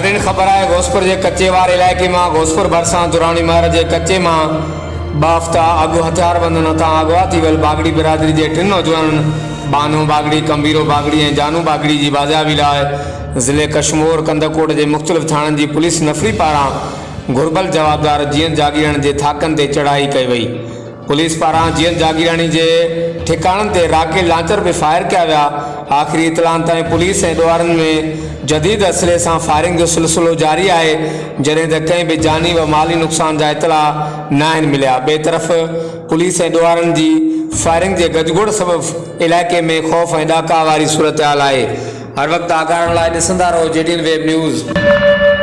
तारीन खबर है घोसपुर के कच्चे वार इलाके में घोसपुर भरसा दुरानी महर के कच्चे में बाफ्ता अगु हथियारबंद नथा अगवा थी वियल बागड़ी बिरादरी के टिन नौजवान बानो बागड़ी कंबीरो बागड़ी और जानू बागड़ी की बाज़ियाबी लाइ ज़िले कशमोर कंदकोट के मुख़्तलिफ़ थाननि की पुलिस नफ़री पारां घुर्बल जवाबदार जीअं जागीराणी के थाकन ते चढ़ाई कई वई। पुलिस पारां जीअं जागीराणी के ठिकाणनि ते राकेल लांचर भी फायर किया विया। आख़िरी इतलान ताईं पुलिस ऐं ॾोहारनि में जदीद असले से फायरिंग जो सिलसिलो जारी है, जॾहिं त कंहिं भी जानी व माली नुक़सान जा इतला न आहिनि मिलिया। ॿिए तरफ़ पुलिस ऐं ॾोहारनि जी फायरिंग के गजगोड़ सबब इलाके में खौफ ऐं ॾाका वारी सूरत हाल है। हर वक्त आगाहण लाइ ॾिसंदा रहो JDN वेब न्यूज़।